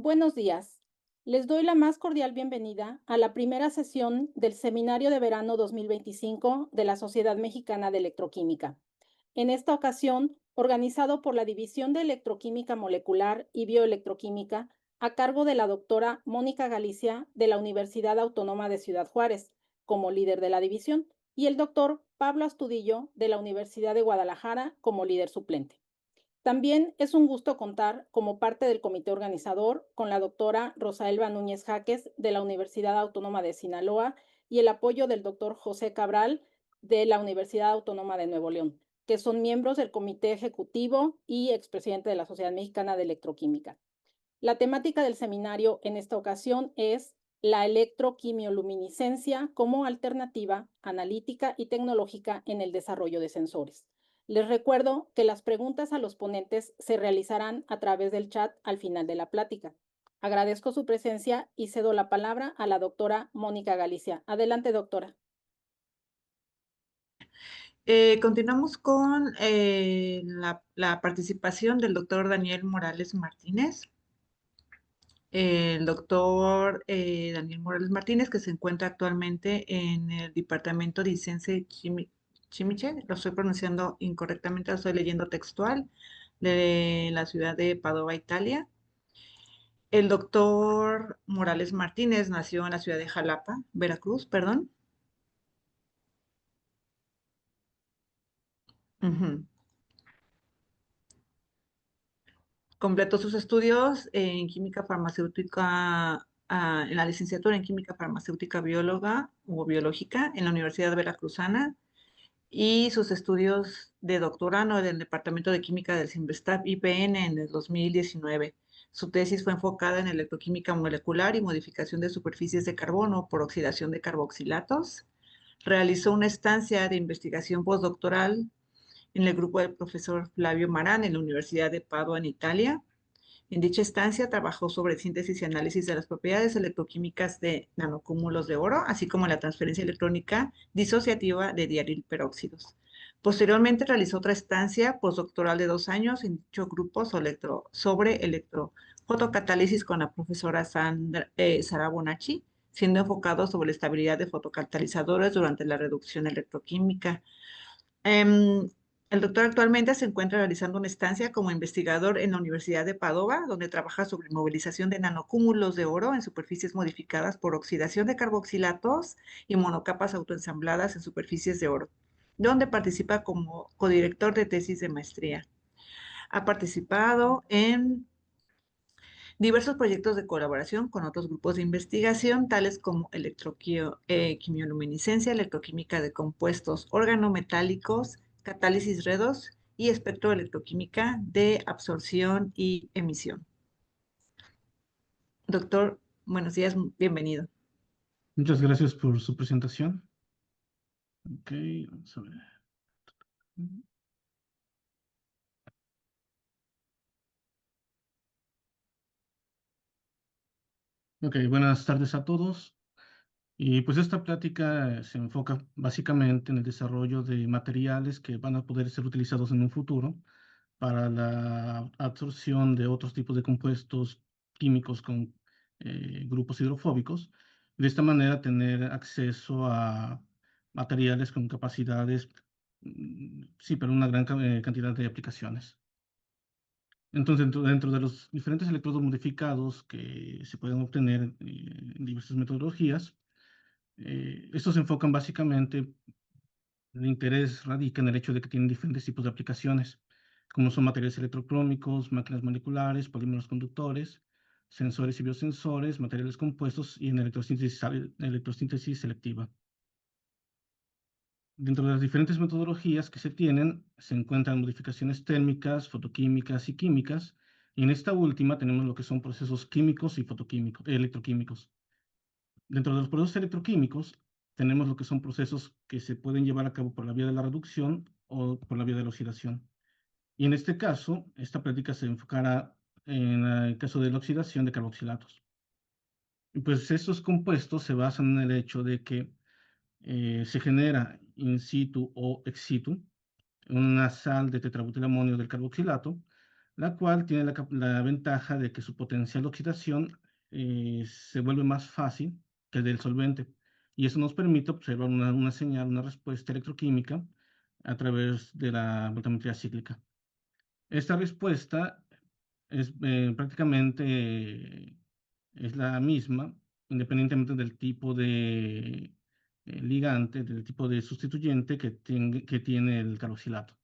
Buenos días. Les doy la más cordial bienvenida a la primera sesión del Seminario de Verano 2025 de la Sociedad Mexicana de Electroquímica. En esta ocasión, organizado por la División de Electroquímica Molecular y Bioelectroquímica, a cargo de la doctora Mónica Galicia de la Universidad Autónoma de Ciudad Juárez, como líder de la división, y el doctor Pablo Astudillo de la Universidad de Guadalajara como líder suplente. También es un gusto contar como parte del comité organizador con la doctora Rosaelba Núñez Jaques de la Universidad Autónoma de Sinaloa y el apoyo del doctor José Cabral de la Universidad Autónoma de Nuevo León, que son miembros del comité ejecutivo y expresidente de la Sociedad Mexicana de Electroquímica. La temática del seminario en esta ocasión es la electroquimioluminiscencia como alternativa analítica y tecnológica en el desarrollo de sensores. Les recuerdo que las preguntas a los ponentes se realizarán a través del chat al final de la plática. Agradezco su presencia y cedo la palabra a la doctora Mónica Galicia. Adelante, doctora. Continuamos con la participación del doctor Daniel Morales Martínez. El doctor Daniel Morales Martínez, que se encuentra actualmente en el Departamento de Licencia Chimiche, lo estoy pronunciando incorrectamente, lo estoy leyendo textual, de la ciudad de Padova, Italia. El doctor Morales Martínez nació en la ciudad de Jalapa, Veracruz, perdón. Ujú. Completó sus estudios en química farmacéutica, en la licenciatura en química farmacéutica bióloga o biológica en la Universidad Veracruzana y sus estudios de doctorado en el Departamento de Química del CIMBESTAB IPN en el 2019. Su tesis fue enfocada en electroquímica molecular y modificación de superficies de carbono por oxidación de carboxilatos. Realizó una estancia de investigación postdoctoral en el grupo del profesor Flavio Marán en la Universidad de Padua, en Italia. En dicha estancia trabajó sobre síntesis y análisis de las propiedades electroquímicas de nanocúmulos de oro, así como la transferencia electrónica disociativa de diaril peróxidos. Posteriormente realizó otra estancia postdoctoral de 2 años en dicho grupo sobre electrofotocatálisis con la profesora Sara Bonacci, siendo enfocado sobre la estabilidad de fotocatalizadores durante la reducción electroquímica. Em, el doctor actualmente se encuentra realizando una estancia como investigador en la Universidad de Padova, donde trabaja sobre movilización de nanocúmulos de oro en superficies modificadas por oxidación de carboxilatos y monocapas autoensambladas en superficies de oro, donde participa como codirector de tesis de maestría. Ha participado en diversos proyectos de colaboración con otros grupos de investigación, tales como electroquimioluminiscencia, electroquímica de compuestos organometálicos, catálisis redox y espectroelectroquímica de absorción y emisión. Doctor, buenos días, bienvenido. Muchas gracias por su presentación. Ok, vamos a ver. Ok, buenas tardes a todos. Y pues esta plática se enfoca básicamente en el desarrollo de materiales que van a poder ser utilizados en un futuro para la absorción de otros tipos de compuestos químicos con grupos hidrofóbicos. De esta manera tener acceso a materiales con capacidades, sí, pero una gran cantidad de aplicaciones. Entonces, dentro de los diferentes electrodos modificados que se pueden obtener en diversas metodologías, estos se enfocan básicamente, el interés radica en el hecho de que tienen diferentes tipos de aplicaciones, como son materiales electrocrómicos, máquinas moleculares, polímeros conductores, sensores y biosensores, materiales compuestos y en electrosíntesis selectiva. Dentro de las diferentes metodologías que se tienen, se encuentran modificaciones térmicas, fotoquímicas y químicas, y en esta última tenemos lo que son procesos químicos y fotoquímicos, electroquímicos. Dentro de los procesos electroquímicos, tenemos lo que son procesos que se pueden llevar a cabo por la vía de la reducción o por la vía de la oxidación. Y en este caso, esta práctica se enfocará en el caso de la oxidación de carboxilatos. Y pues estos compuestos se basan en el hecho de que se genera in situ o ex situ una sal de tetrabutilamonio del carboxilato, la cual tiene la ventaja de que su potencial de oxidación se vuelve más fácil que el del solvente. Y eso nos permite observar una señal, una respuesta electroquímica a través de la voltametría cíclica. Esta respuesta es prácticamente es la misma, independientemente del tipo de ligante, del tipo de sustituyente que tiene el carboxilato.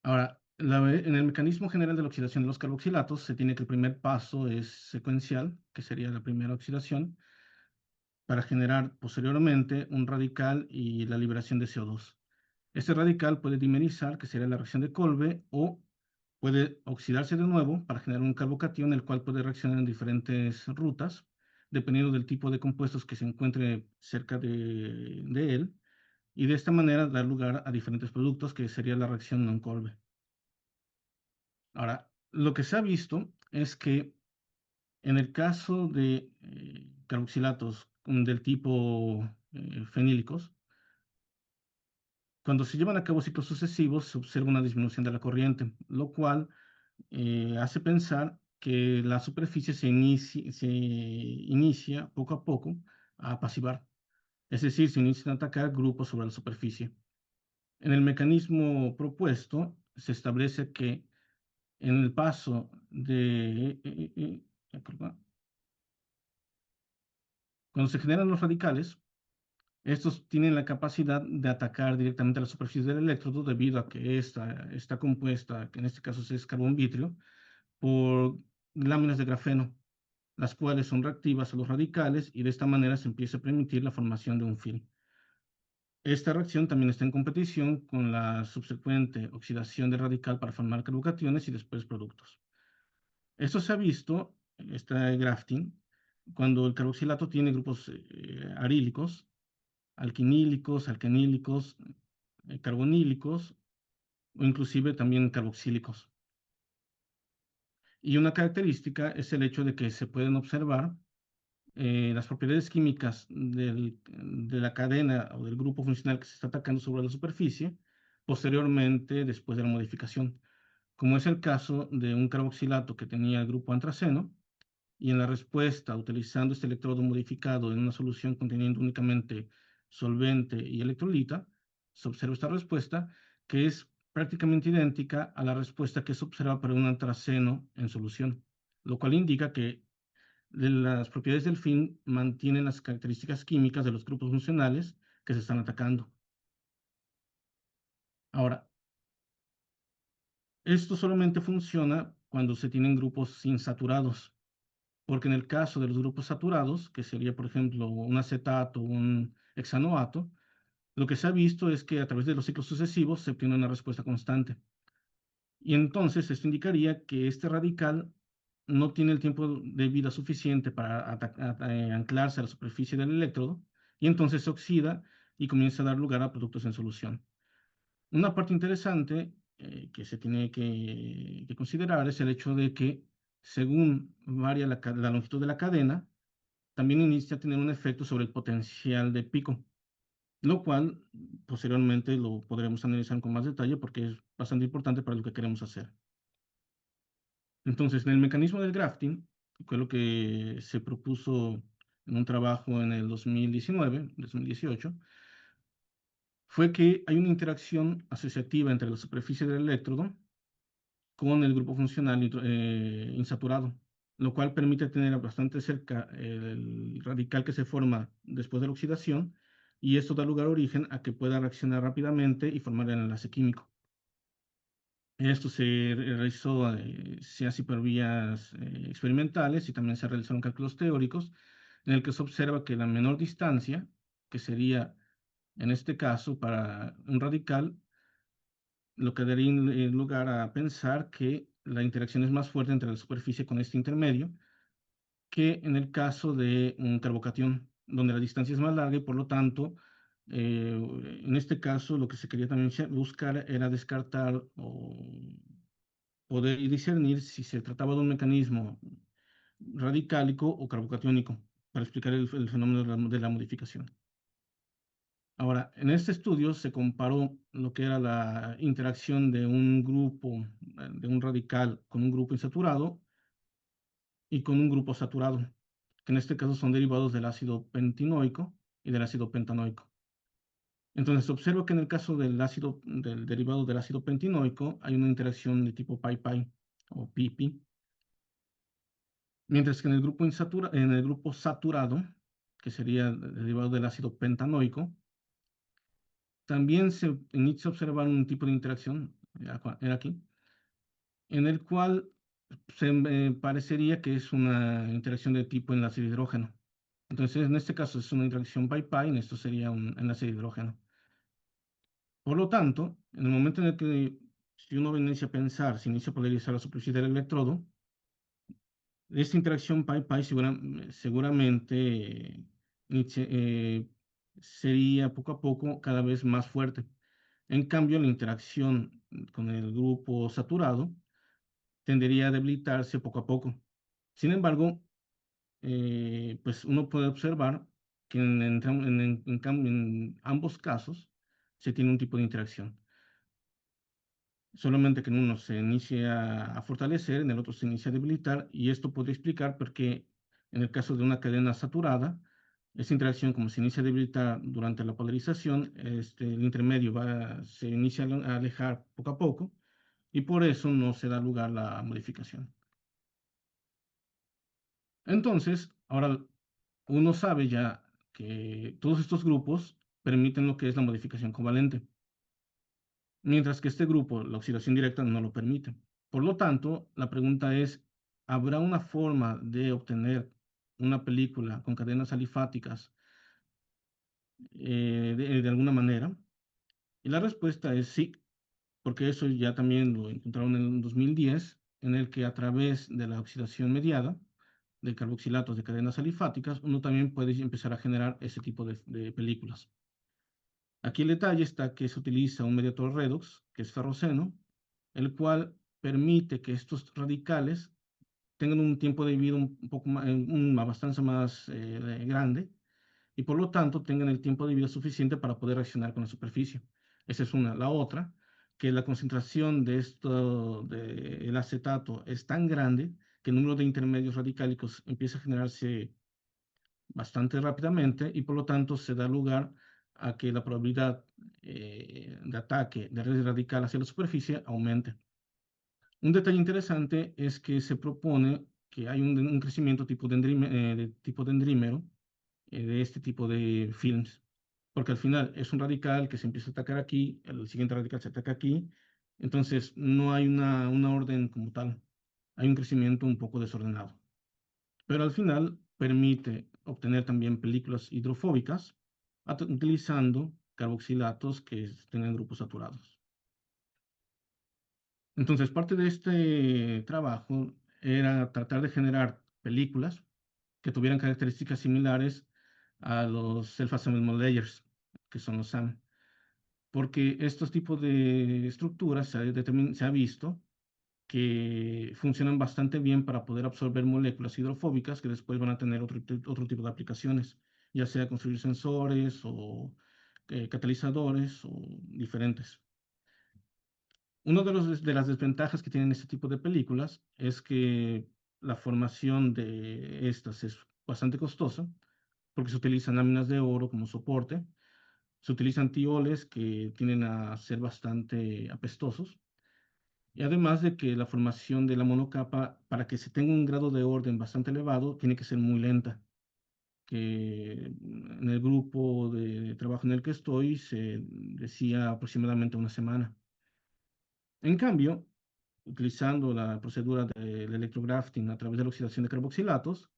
Ahora, en el mecanismo general de la oxidación de los carboxilatos se tiene que el primer paso es secuencial, que sería la primera oxidación, para generar posteriormente un radical y la liberación de CO2. Este radical puede dimerizar, que sería la reacción de Kolbe, o puede oxidarse de nuevo para generar un carbocatión, el cual puede reaccionar en diferentes rutas, dependiendo del tipo de compuestos que se encuentre cerca de él, y de esta manera dar lugar a diferentes productos, que sería la reacción non-Kolbe. Ahora, lo que se ha visto es que en el caso de carboxilatos del tipo fenílicos, cuando se llevan a cabo ciclos sucesivos, se observa una disminución de la corriente, lo cual hace pensar que la superficie se inicia poco a poco a pasivar, es decir, se inician a atacar grupos sobre la superficie. En el mecanismo propuesto, se establece que en el paso cuando se generan los radicales, estos tienen la capacidad de atacar directamente a la superficie del electrodo debido a que esta está compuesta, que en este caso es carbón vitrio, por láminas de grafeno, las cuales son reactivas a los radicales y de esta manera se empieza a permitir la formación de un film. Esta reacción también está en competición con la subsecuente oxidación del radical para formar carbocationes y después productos. Esto se ha visto, este grafting, cuando el carboxilato tiene grupos arílicos, alquinílicos, alcanílicos, carbonílicos o inclusive también carboxílicos. Y una característica es el hecho de que se pueden observar las propiedades químicas de la cadena o del grupo funcional que se está atacando sobre la superficie posteriormente después de la modificación, como es el caso de un carboxilato que tenía el grupo antraceno y en la respuesta utilizando este electrodo modificado en una solución conteniendo únicamente solvente y electrolita, se observa esta respuesta que es prácticamente idéntica a la respuesta que se observa para un antraceno en solución, lo cual indica que las propiedades del fin mantienen las características químicas de los grupos funcionales que se están atacando. Ahora, esto solamente funciona cuando se tienen grupos insaturados, porque en el caso de los grupos saturados, que sería por ejemplo un acetato o un hexanoato, lo que se ha visto es que a través de los ciclos sucesivos se obtiene una respuesta constante. Y entonces esto indicaría que este radical no tiene el tiempo de vida suficiente para anclarse a la superficie del electrodo y entonces se oxida y comienza a dar lugar a productos en solución. Una parte interesante que se tiene que considerar es el hecho de que según varía la longitud de la cadena, también inicia a tener un efecto sobre el potencial de pico, lo cual posteriormente lo podremos analizar con más detalle porque es bastante importante para lo que queremos hacer. Entonces, en el mecanismo del grafting, que fue lo que se propuso en un trabajo en el 2018, fue que hay una interacción asociativa entre la superficie del electrodo con el grupo funcional insaturado, lo cual permite tener bastante cerca el radical que se forma después de la oxidación y esto da lugar a origen a que pueda reaccionar rápidamente y formar el enlace químico. Esto se realizó, se hace por vías experimentales y también se realizaron cálculos teóricos en el que se observa que la menor distancia, que sería en este caso para un radical, lo que daría lugar a pensar que la interacción es más fuerte entre la superficie con este intermedio que en el caso de un carbocatión, donde la distancia es más larga y por lo tanto, en este caso lo que se quería también buscar era descartar o poder discernir si se trataba de un mecanismo radicálico o carbocatiónico para explicar el fenómeno de la modificación. Ahora, en este estudio se comparó lo que era la interacción de un grupo, de un radical con un grupo insaturado y con un grupo saturado, que en este caso son derivados del ácido pentinoico y del ácido pentanoico. Entonces, se observa que en el caso del derivado del ácido pentinoico hay una interacción de tipo pi-pi o pi-pi, mientras que en el grupo saturado, que sería el derivado del ácido pentanoico, también se inicia a observar un tipo de interacción, era aquí, en el cual parecería que es una interacción de tipo enlace de hidrógeno. Entonces, en este caso es una interacción pi-pi, en esto sería un enlace de hidrógeno. Por lo tanto, en el momento en el que si uno inicia a pensar, se inicia a polarizar la superficie del electrodo, esta interacción pi-pi seguramente sería poco a poco cada vez más fuerte. En cambio, la interacción con el grupo saturado tendería a debilitarse poco a poco. Sin embargo, pues uno puede observar que en ambos casos se tiene un tipo de interacción. Solamente que en uno se inicia a fortalecer, en el otro se inicia a debilitar, y esto podría explicar por qué en el caso de una cadena saturada, esa interacción como se inicia a debilitar durante la polarización, el intermedio se inicia a alejar poco a poco, y por eso no se da lugar a la modificación. Entonces, ahora uno sabe ya que todos estos grupos permiten lo que es la modificación covalente, mientras que este grupo, la oxidación directa, no lo permite. Por lo tanto, la pregunta es, ¿habrá una forma de obtener una película con cadenas alifáticas de alguna manera? Y la respuesta es sí, porque eso ya también lo encontraron en el 2010, en el que a través de la oxidación mediada de carboxilatos de cadenas alifáticas, uno también puede empezar a generar ese tipo de películas. Aquí el detalle está que se utiliza un mediador redox, que es ferroceno, el cual permite que estos radicales tengan un tiempo de vida un poco más, una bastante más grande, y por lo tanto tengan el tiempo de vida suficiente para poder reaccionar con la superficie. Esa es una. La otra, que la concentración de del acetato es tan grande que el número de intermedios radicálicos empieza a generarse bastante rápidamente, y por lo tanto se da lugar a que la probabilidad de ataque de red radical hacia la superficie aumente. Un detalle interesante es que se propone que hay un crecimiento de tipo dendrímero de este tipo de films, porque al final es un radical que se empieza a atacar aquí, el siguiente radical se ataca aquí, entonces no hay una orden como tal, hay un crecimiento un poco desordenado, pero al final permite obtener también películas hidrofóbicas utilizando carboxilatos que tengan grupos saturados. Entonces, parte de este trabajo era tratar de generar películas que tuvieran características similares a los self-assembled layers, que son los SAM, porque estos tipos de estructuras se ha visto que funcionan bastante bien para poder absorber moléculas hidrofóbicas que después van a tener otro tipo de aplicaciones, ya sea construir sensores o catalizadores o diferentes. Una de las desventajas que tienen este tipo de películas es que la formación de estas es bastante costosa porque se utilizan láminas de oro como soporte, se utilizan tioles que tienden a ser bastante apestosos, y además de que la formación de la monocapa, para que se tenga un grado de orden bastante elevado, tiene que ser muy lenta, que en el grupo de trabajo en el que estoy se decía aproximadamente una semana. En cambio, utilizando la procedura del electrografting a través de la oxidación de carboxilatos,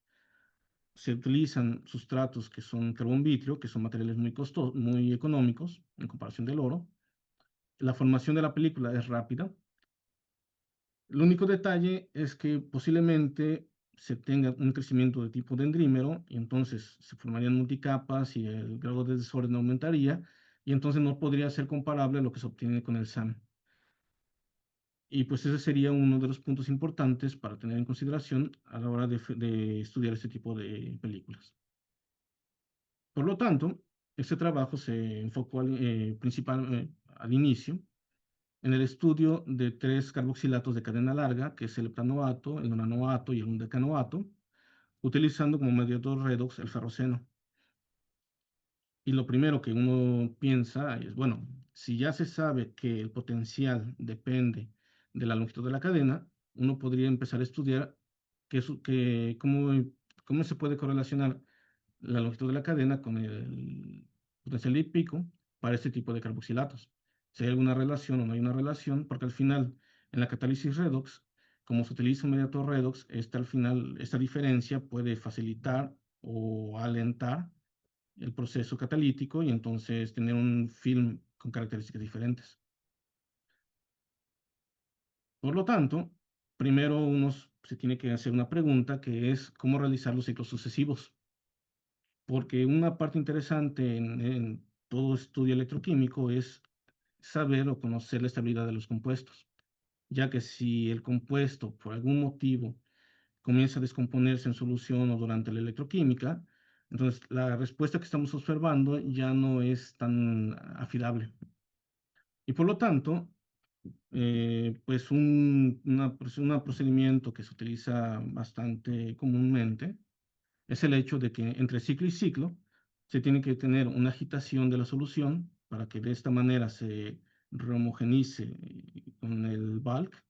se utilizan sustratos que son carbón vitrio, que son materiales muy costosos, muy económicos en comparación del oro. La formación de la película es rápida. El único detalle es que posiblemente se tenga un crecimiento de tipo dendrímero, y entonces se formarían multicapas y el grado de desorden aumentaría, y entonces no podría ser comparable a lo que se obtiene con el SAM. Y pues ese sería uno de los puntos importantes para tener en consideración a la hora de estudiar este tipo de películas. Por lo tanto, Este trabajo se enfocó al inicio en el estudio de 3 carboxilatos de cadena larga, que es el heptanoato, el nonanoato y el undecanoato, utilizando como mediador redox el ferroceno. Y lo primero que uno piensa es, bueno, si ya se sabe que el potencial depende de la longitud de la cadena, uno podría empezar a estudiar cómo se puede correlacionar la longitud de la cadena con el potencial de pico para este tipo de carboxilatos. Si hay alguna relación o no hay una relación, porque al final, en la catálisis redox, como se utiliza un mediador redox, al final, esta diferencia puede facilitar o alentar el proceso catalítico y entonces tener un film con características diferentes. Por lo tanto, primero uno se tiene que hacer una pregunta que es cómo realizar los ciclos sucesivos. Porque una parte interesante en todo estudio electroquímico es saber o conocer la estabilidad de los compuestos, ya que si el compuesto por algún motivo comienza a descomponerse en solución o durante la electroquímica, entonces la respuesta que estamos observando ya no es tan afilable. Y por lo tanto, pues un procedimiento que se utiliza bastante comúnmente es el hecho de que entre ciclo y ciclo se tiene que tener una agitación de la solución para que de esta manera se rehomogenice con el bulk,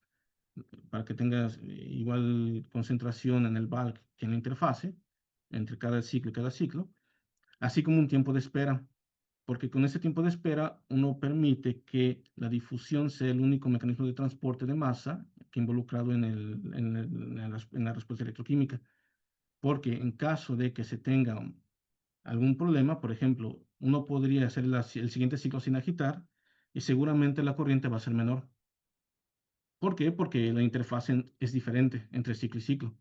para que tengas igual concentración en el bulk que en la interfase, entre cada ciclo y cada ciclo, así como un tiempo de espera, porque con ese tiempo de espera uno permite que la difusión sea el único mecanismo de transporte de masa que involucrado en la respuesta electroquímica. Porque en caso de que se tenga algún problema, por ejemplo, uno podría hacer el siguiente ciclo sin agitar y seguramente la corriente va a ser menor. ¿Por qué? Porque la interfaz es diferente entre ciclo y ciclo.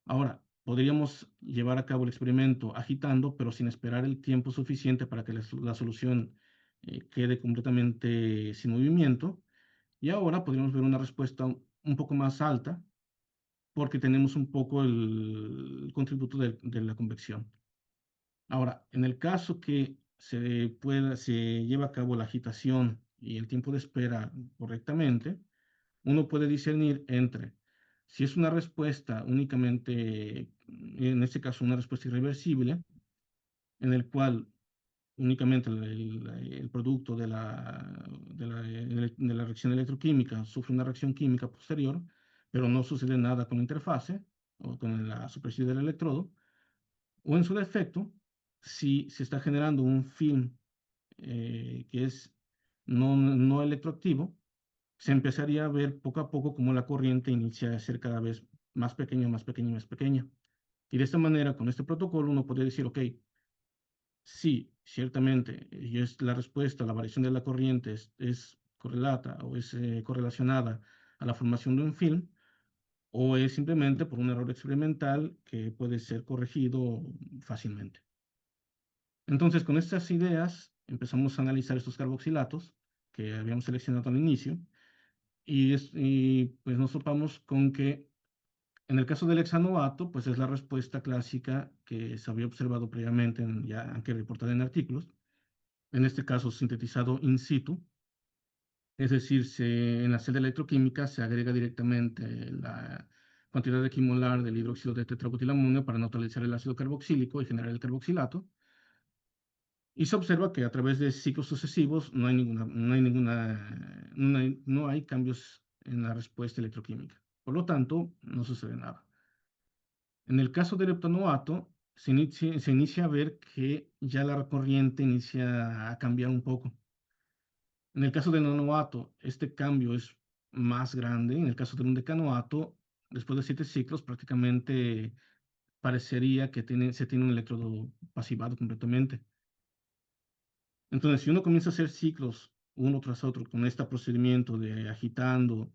Ahora, podríamos llevar a cabo el experimento agitando, pero sin esperar el tiempo suficiente para que la solución quede completamente sin movimiento. Y ahora podríamos ver una respuesta un poco más alta porque tenemos un poco el contributo de la convección. Ahora, en el caso que se lleve a cabo la agitación y el tiempo de espera correctamente, uno puede discernir entre si es una respuesta únicamente, en este caso una respuesta irreversible, en el cual únicamente el producto de la reacción electroquímica sufre una reacción química posterior, pero no sucede nada con la interfase o con la superficie del electrodo, o en su defecto, si se está generando un film que es no electroactivo, se empezaría a ver poco a poco cómo la corriente inicia a ser cada vez más pequeña, más pequeña, más pequeña. Y de esta manera, con este protocolo, uno podría decir, ok, sí, ciertamente, la respuesta, la variación de la corriente es correlata o es correlacionada a la formación de un film, o es simplemente por un error experimental que puede ser corregido fácilmente. Entonces, con estas ideas empezamos a analizar estos carboxilatos que habíamos seleccionado al inicio y pues nos topamos con que en el caso del hexanoato, pues es la respuesta clásica que se había observado previamente, ya que reportada en artículos, en este caso sintetizado in situ, es decir, en la celda electroquímica se agrega directamente la cantidad de quimolar del hidróxido de tetrabutilamonio para neutralizar el ácido carboxílico y generar el carboxilato. Y se observa que a través de ciclos sucesivos no hay cambios en la respuesta electroquímica. Por lo tanto, no sucede nada. En el caso del heptanoato, se inicia a ver que ya la corriente inicia a cambiar un poco. En el caso del nonoato, este cambio es más grande. En el caso del decanoato, después de 7 ciclos, prácticamente parecería que se tiene un electrodo pasivado completamente. Entonces, si uno comienza a hacer ciclos uno tras otro con este procedimiento de agitando,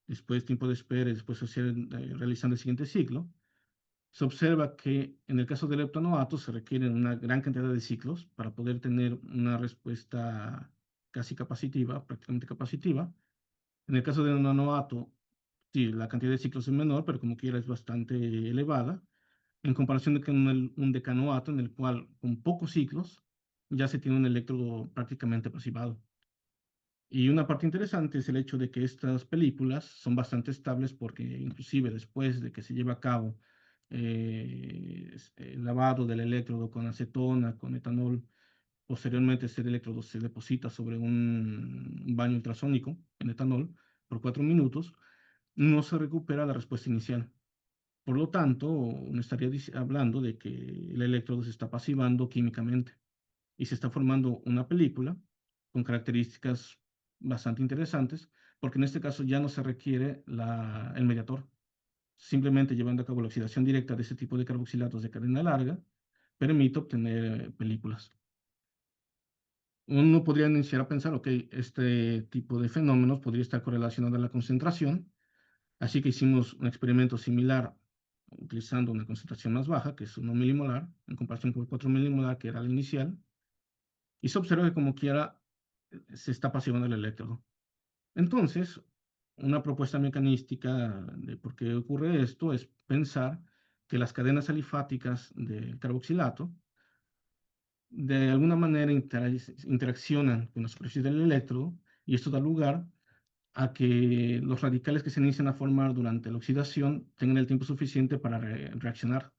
después tiempo de espera, después realizando el siguiente ciclo, se observa que en el caso del heptanoato se requieren una gran cantidad de ciclos para poder tener una respuesta casi capacitiva, prácticamente capacitiva. En el caso del nonoato, sí, la cantidad de ciclos es menor, pero como quiera es bastante elevada, en comparación con un decanoato en el cual con pocos ciclos ya se tiene un electrodo prácticamente pasivado. Y una parte interesante es el hecho de que estas películas son bastante estables porque inclusive después de que se lleva a cabo el lavado del electrodo con acetona, con etanol, posteriormente ese electrodo se deposita sobre un baño ultrasónico en etanol por 4 minutos, no se recupera la respuesta inicial. Por lo tanto, uno estaría hablando de que el electrodo se está pasivando químicamente y se está formando una película con características bastante interesantes, porque en este caso ya no se requiere el mediador. Simplemente llevando a cabo la oxidación directa de ese tipo de carboxilatos de cadena larga, permite obtener películas. Uno podría iniciar a pensar, ok, este tipo de fenómenos podría estar correlacionado a la concentración, así que hicimos un experimento similar utilizando una concentración más baja, que es 1 milimolar, en comparación con el 4 milimolar, que era la inicial, y se observa que como quiera se está pasivando el electrodo. Entonces, una propuesta mecanística de por qué ocurre esto es pensar que las cadenas alifáticas del carboxilato de alguna manera interaccionan con la superficie del electrodo y esto da lugar a que los radicales que se inician a formar durante la oxidación tengan el tiempo suficiente para reaccionar,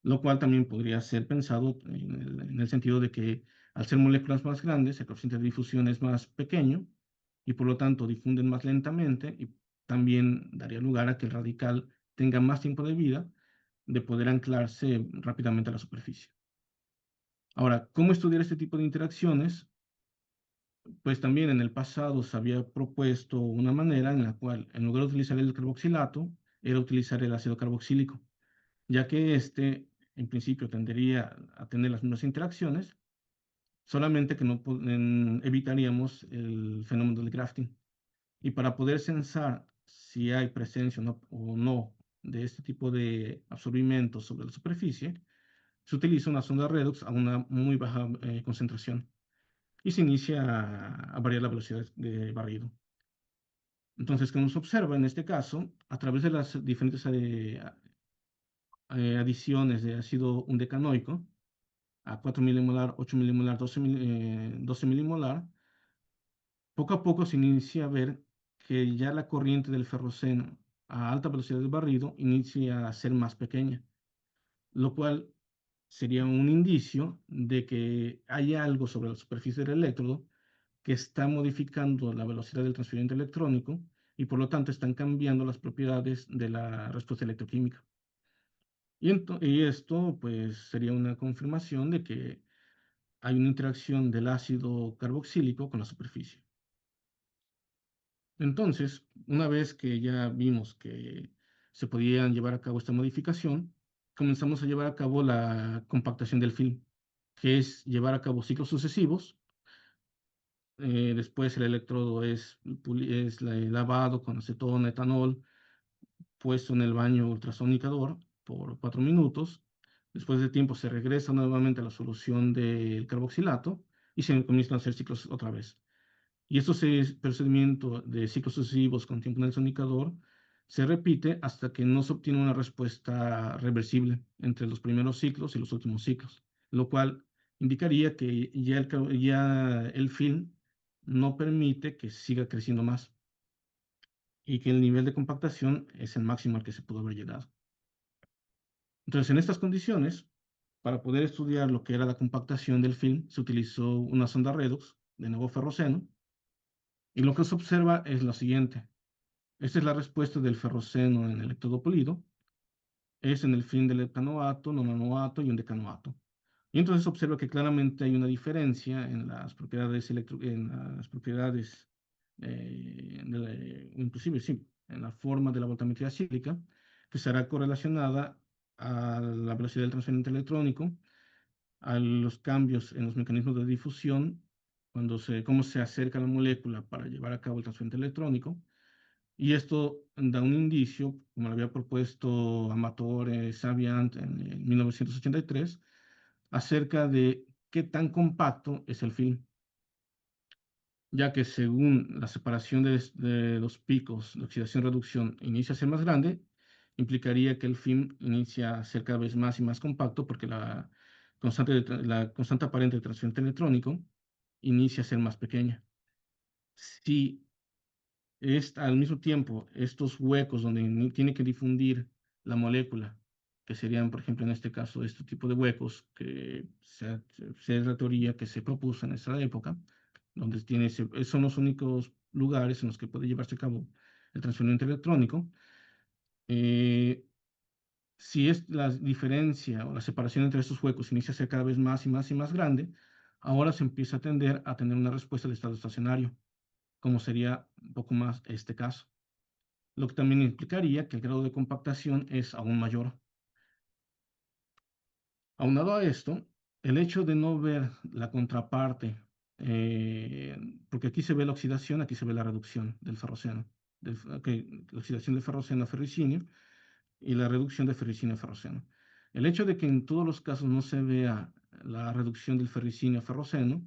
lo cual también podría ser pensado en el sentido de que al ser moléculas más grandes, el coeficiente de difusión es más pequeño y por lo tanto difunden más lentamente y también daría lugar a que el radical tenga más tiempo de vida de poder anclarse rápidamente a la superficie. Ahora, ¿cómo estudiar este tipo de interacciones? Pues también en el pasado se había propuesto una manera en la cual, en lugar de utilizar el carboxilato, era utilizar el ácido carboxílico, ya que este, en principio, tendería a tener las mismas interacciones, solamente que no evitaríamos el fenómeno del grafting. Y para poder censar si hay presencia o no de este tipo de absorbimiento sobre la superficie, se utiliza una sonda redox a una muy baja concentración y se inicia a variar la velocidad de barrido. Entonces, ¿qué nos observa en este caso? A través de las diferentes adiciones de ácido undecanoico, a 4 milimolar, 8 milimolar, 12 milimolar, poco a poco se inicia a ver que ya la corriente del ferroceno a alta velocidad de barrido inicia a ser más pequeña, lo cual sería un indicio de que hay algo sobre la superficie del electrodo que está modificando la velocidad del transferimiento electrónico y por lo tanto están cambiando las propiedades de la respuesta electroquímica. Y esto pues sería una confirmación de que hay una interacción del ácido carboxílico con la superficie. Entonces, una vez que ya vimos que se podían llevar a cabo esta modificación, comenzamos a llevar a cabo la compactación del film, que es llevar a cabo ciclos sucesivos. Después el electrodo es lavado con acetona, etanol, puesto en el baño ultrasonicador por 4 minutos. Después de tiempo se regresa nuevamente a la solución del carboxilato y se comienzan a hacer ciclos otra vez. Y este procedimiento de ciclos sucesivos con tiempo en el sonicador se repite hasta que no se obtiene una respuesta reversible entre los primeros ciclos y los últimos ciclos, lo cual indicaría que ya el film no permite que siga creciendo más y que el nivel de compactación es el máximo al que se pudo haber llegado. Entonces, en estas condiciones, para poder estudiar lo que era la compactación del film, se utilizó una sonda redox de nuevo ferroceno y lo que se observa es lo siguiente. Esta es la respuesta del ferroceno en el electrodo polido. Es en el film del etanoato, nonanoato y un decanoato. Y entonces observa que claramente hay una diferencia en las propiedades, inclusive sí, en la forma de la voltametría cíclica, que será correlacionada a la velocidad del transferente electrónico, a los cambios en los mecanismos de difusión, cómo se acerca la molécula para llevar a cabo el transferente electrónico, y esto da un indicio, como lo había propuesto Amatore Saviant en 1983, acerca de qué tan compacto es el film, ya que según la separación de los picos de oxidación-reducción inicia a ser más grande, implicaría que el film inicia a ser cada vez más y más compacto porque la constante aparente de transferente electrónico inicia a ser más pequeña. Si al mismo tiempo estos huecos donde tiene que difundir la molécula, que serían, por ejemplo, en este caso, este tipo de huecos que es la teoría que se propuso en esa época, donde son los únicos lugares en los que puede llevarse a cabo el transferimiento electrónico. Si la diferencia o la separación entre estos huecos inicia a ser cada vez más y más y más grande, ahora se empieza a tender a tener una respuesta de estado estacionario, como sería un poco más este caso, lo que también implicaría que el grado de compactación es aún mayor. Aunado a esto, el hecho de no ver la contraparte, porque aquí se ve la oxidación, aquí se ve la reducción del ferroceno, la oxidación de ferroceno a ferricinio y la reducción de ferricinio a ferroceno. El hecho de que en todos los casos no se vea la reducción del ferricinio a ferroceno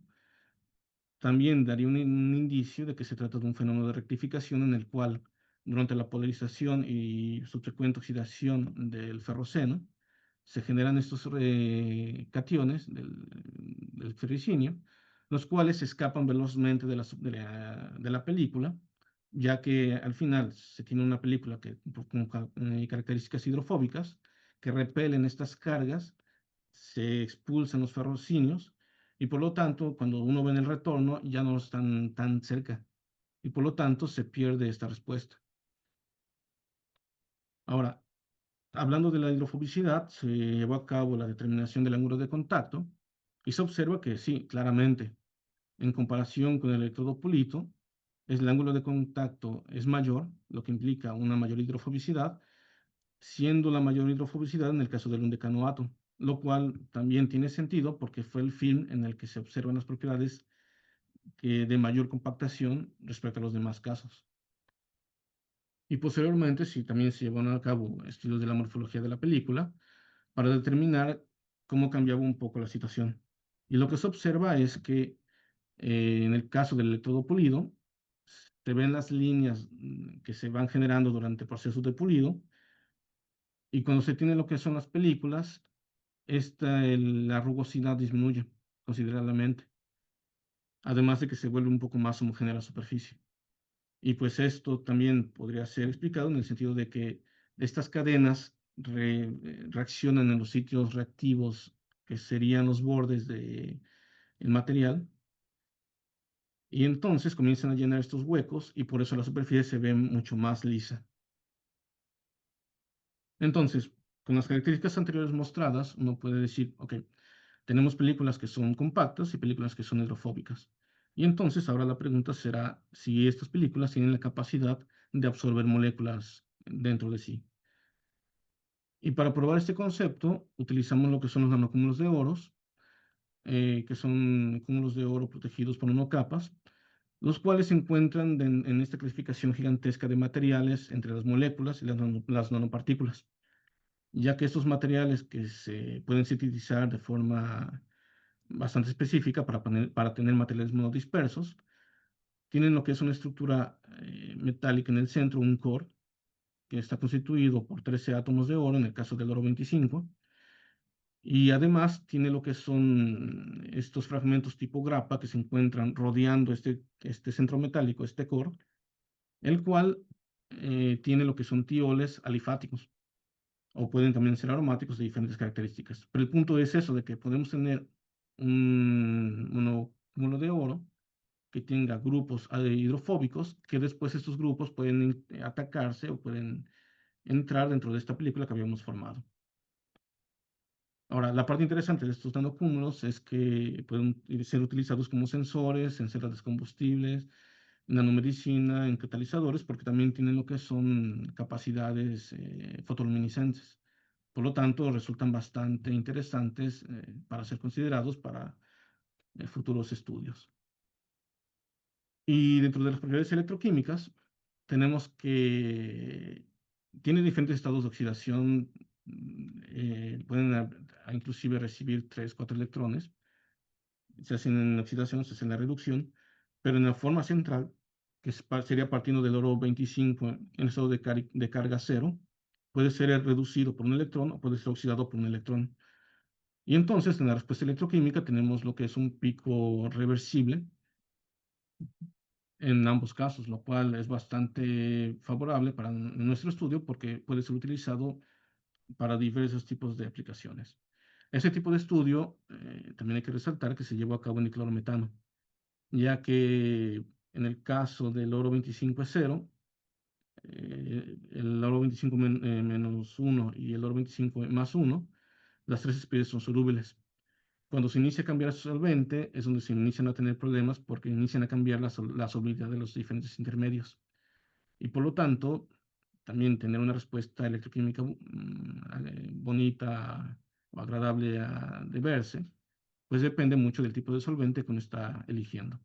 también daría un indicio de que se trata de un fenómeno de rectificación en el cual, durante la polarización y subsecuente oxidación del ferroceno, se generan estos cationes del ferricinio, los cuales escapan velozmente de la película, ya que al final se tiene una película con características hidrofóbicas que repelen estas cargas, se expulsan los ferrocinios y por lo tanto, cuando uno ve en el retorno, ya no están tan cerca y por lo tanto se pierde esta respuesta. Ahora, hablando de la hidrofobicidad, se llevó a cabo la determinación del ángulo de contacto y se observa que sí, claramente, en comparación con el electrodo pulito, el ángulo de contacto es mayor, lo que implica una mayor hidrofobicidad, siendo la mayor hidrofobicidad en el caso del undecanoato, lo cual también tiene sentido porque fue el film en el que se observan las propiedades de mayor compactación respecto a los demás casos. Y posteriormente, sí, también se llevaron a cabo estudios de la morfología de la película para determinar cómo cambiaba un poco la situación. Y lo que se observa es que en el caso del electrodo pulido, se ven las líneas que se van generando durante procesos de pulido, y cuando se tiene lo que son las películas, la rugosidad disminuye considerablemente, además de que se vuelve un poco más homogénea la superficie. Y pues esto también podría ser explicado en el sentido de que estas cadenas reaccionan en los sitios reactivos que serían los bordes del material, y entonces comienzan a llenar estos huecos y por eso la superficie se ve mucho más lisa. Entonces, con las características anteriores mostradas, uno puede decir, ok, tenemos películas que son compactas y películas que son hidrofóbicas. Y entonces ahora la pregunta será si estas películas tienen la capacidad de absorber moléculas dentro de sí. Y para probar este concepto, utilizamos lo que son los nanocúmulos de oros, que son cúmulos de oro protegidos por nanocapas, los cuales se encuentran en esta clasificación gigantesca de materiales entre las moléculas y las nanopartículas, ya que estos materiales que se pueden sintetizar de forma bastante específica para tener materiales monodispersos, tienen lo que es una estructura metálica en el centro, un core, que está constituido por 13 átomos de oro, en el caso del oro 25, y además tiene lo que son estos fragmentos tipo grapa que se encuentran rodeando este centro metálico, este core, el cual tiene lo que son tioles alifáticos, o pueden también ser aromáticos de diferentes características. Pero el punto es eso, de que podemos tener un monocúmulo de oro que tenga grupos hidrofóbicos, que después estos grupos pueden atacarse o pueden entrar dentro de esta película que habíamos formado. Ahora, la parte interesante de estos nanocúmulos es que pueden ser utilizados como sensores en celdas de combustibles, en nanomedicina, en catalizadores, porque también tienen lo que son capacidades fotoluminiscentes. Por lo tanto, resultan bastante interesantes para ser considerados para futuros estudios. Y dentro de las propiedades electroquímicas, tenemos que tiene diferentes estados de oxidación, pueden inclusive recibir 3, 4 electrones, se hacen en oxidación, se hace en la reducción, pero en la forma central, que sería partiendo del oro 25 en estado de carga cero, puede ser reducido por un electrón o puede ser oxidado por un electrón. Y entonces en la respuesta electroquímica tenemos lo que es un pico reversible en ambos casos, lo cual es bastante favorable para nuestro estudio porque puede ser utilizado para diversos tipos de aplicaciones. Ese tipo de estudio también hay que resaltar que se llevó a cabo en diclorometano, ya que en el caso del oro 25 es cero, el oro 25 menos 1 y el oro 25 más 1, las tres especies son solubles. Cuando se inicia a cambiar su solvente es donde se inician a tener problemas porque inician a cambiar la solubilidad de los diferentes intermedios. Y por lo tanto, también tener una respuesta electroquímica bonita o agradable de verse, pues depende mucho del tipo de solvente que uno está eligiendo.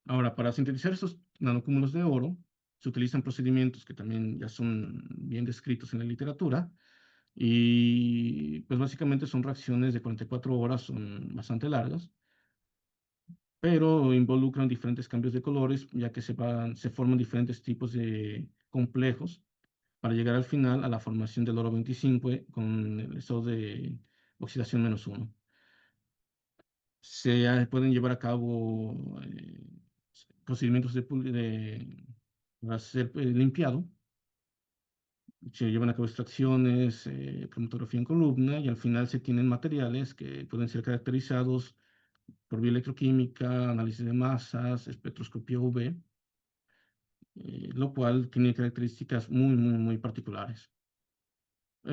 Ahora, para sintetizar estos nanocúmulos de oro, se utilizan procedimientos que también ya son bien descritos en la literatura y pues básicamente son reacciones de 44 horas, son bastante largas, pero involucran diferentes cambios de colores, ya que se forman diferentes tipos de complejos para llegar al final a la formación del oro 25 con el estado de oxidación -1. Se pueden llevar a cabo procedimientos para ser limpiado. Se llevan a cabo extracciones, cromatografía en columna y al final se tienen materiales que pueden ser caracterizados por bioelectroquímica, análisis de masas, espectroscopía UV, lo cual tiene características muy particulares.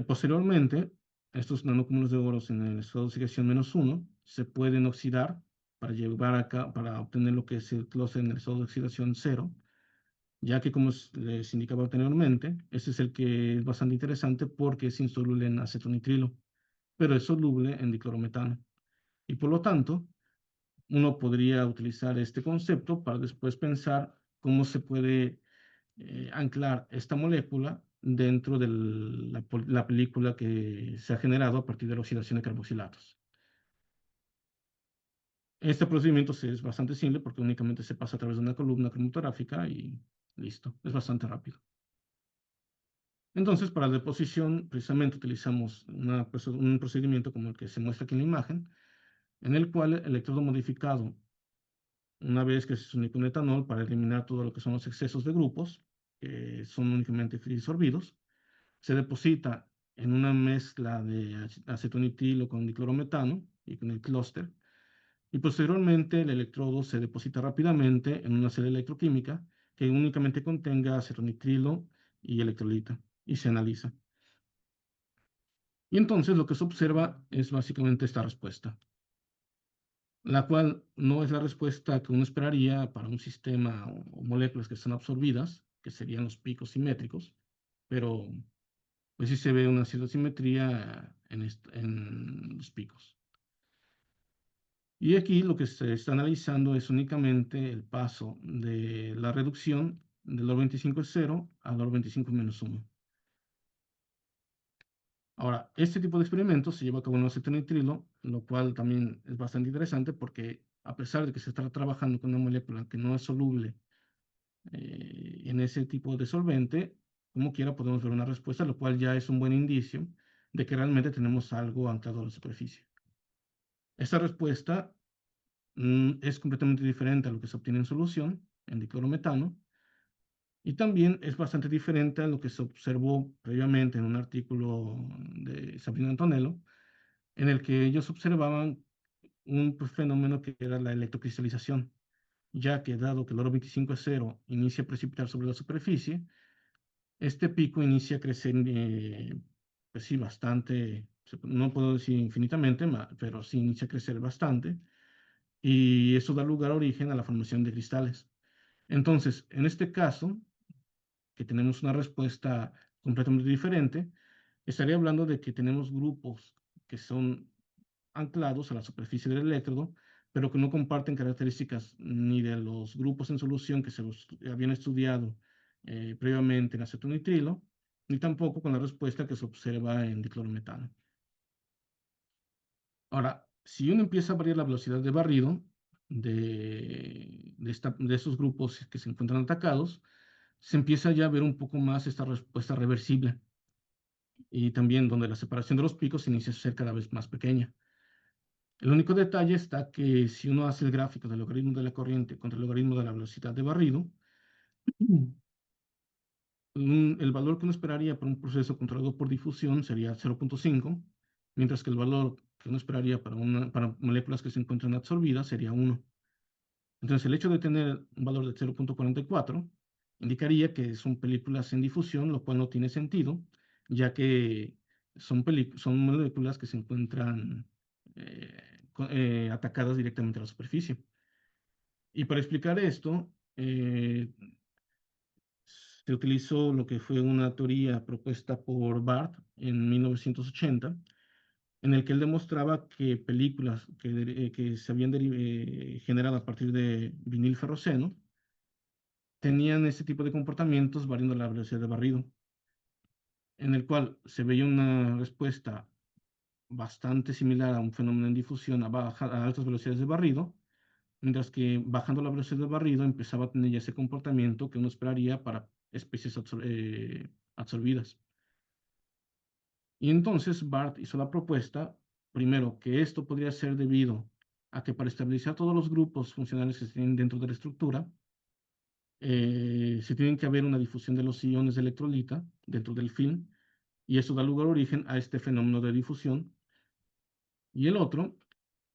Posteriormente, estos nanocúmulos de oro en el estado de oxidación -1 se pueden oxidar para obtener lo que es el clúster en el estado de oxidación 0, ya que como les indicaba anteriormente, este es el que es bastante interesante porque es insoluble en acetonitrilo, pero es soluble en diclorometano. Y por lo tanto, uno podría utilizar este concepto para después pensar cómo se puede anclar esta molécula dentro de la película que se ha generado a partir de la oxidación de carboxilatos. Este procedimiento es bastante simple porque únicamente se pasa a través de una columna cromatográfica y listo, es bastante rápido. Entonces, para la deposición, precisamente utilizamos un procedimiento como el que se muestra aquí en la imagen, en el cual el electrodo modificado, una vez que se une con etanol para eliminar todo lo que son los excesos de grupos, que son únicamente disolvidos, se deposita en una mezcla de acetonitrilo con diclorometano y con el clúster, y posteriormente el electrodo se deposita rápidamente en una celda electroquímica que únicamente contenga acetonitrilo y electrolita, y se analiza. Y entonces lo que se observa es básicamente esta respuesta, la cual no es la respuesta que uno esperaría para un sistema o moléculas que están absorbidas, que serían los picos simétricos, pero pues sí se ve una cierta simetría en los picos. Y aquí lo que se está analizando es únicamente el paso de la reducción del oro 25 es 0 al oro 25 -1. Ahora, este tipo de experimentos se lleva a cabo en acetonitrilo, lo cual también es bastante interesante porque a pesar de que se está trabajando con una molécula que no es soluble en ese tipo de solvente, como quiera podemos ver una respuesta, lo cual ya es un buen indicio de que realmente tenemos algo anclado a la superficie. Esta respuesta es completamente diferente a lo que se obtiene en solución, en diclorometano, y también es bastante diferente a lo que se observó previamente en un artículo de Sabrina Antonello, en el que ellos observaban un fenómeno que era la electrocristalización, ya que dado que el oro 25 es 0 inicia a precipitar sobre la superficie, este pico inicia a crecer, pues sí, bastante, no puedo decir infinitamente, pero sí inicia a crecer bastante, y eso da lugar a origen a la formación de cristales. Entonces, en este caso, que tenemos una respuesta completamente diferente, estaría hablando de que tenemos grupos que son anclados a la superficie del electrodo, pero que no comparten características ni de los grupos en solución que se habían estudiado previamente en acetonitrilo, ni tampoco con la respuesta que se observa en diclorometano. Ahora, si uno empieza a variar la velocidad de barrido de estos grupos que se encuentran atacados, se empieza ya a ver un poco más esta respuesta reversible. y también donde la separación de los picos inicia a ser cada vez más pequeña. El único detalle está que si uno hace el gráfico del logaritmo de la corriente contra el logaritmo de la velocidad de barrido, el valor que uno esperaría para un proceso controlado por difusión sería 0.5, mientras que el valor que uno esperaría para moléculas que se encuentran absorbidas sería 1. Entonces, el hecho de tener un valor de 0.44 indicaría que son películas en difusión, lo cual no tiene sentido, ya que son moléculas que se encuentran atacadas directamente a la superficie. Y para explicar esto, se utilizó lo que fue una teoría propuesta por Barth en 1980, en el que él demostraba que películas que se habían generado a partir de vinil ferroceno tenían ese tipo de comportamientos variando la velocidad de barrido, en el cual se veía una respuesta bastante similar a un fenómeno en difusión a altas velocidades de barrido, mientras que bajando la velocidad de barrido empezaba a tener ya ese comportamiento que uno esperaría para especies absorbidas. Y entonces Barth hizo la propuesta, primero, que esto podría ser debido a que para estabilizar todos los grupos funcionales que se tienen dentro de la estructura, se tiene que haber una difusión de los iones de electrolita dentro del film, y eso da lugar a origen a este fenómeno de difusión. Y el otro,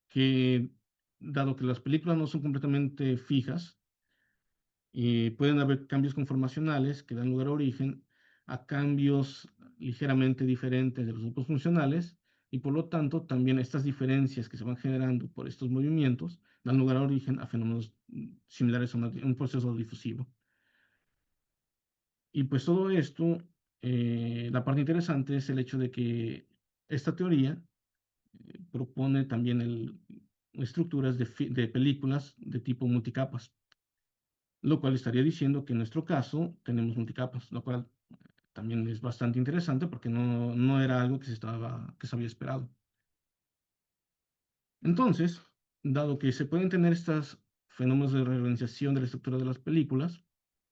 que dado que las películas no son completamente fijas, pueden haber cambios conformacionales que dan lugar a origen a cambios ligeramente diferentes de los grupos funcionales, y por lo tanto también estas diferencias que se van generando por estos movimientos dan lugar a origen a fenómenos similares a un proceso difusivo. Y pues todo esto, la parte interesante es el hecho de que esta teoría propone también estructuras de películas de tipo multicapas, lo cual estaría diciendo que en nuestro caso tenemos multicapas, lo cual también es bastante interesante porque no era algo que se había esperado. Entonces, dado que se pueden tener estos fenómenos de reorganización de la estructura de las películas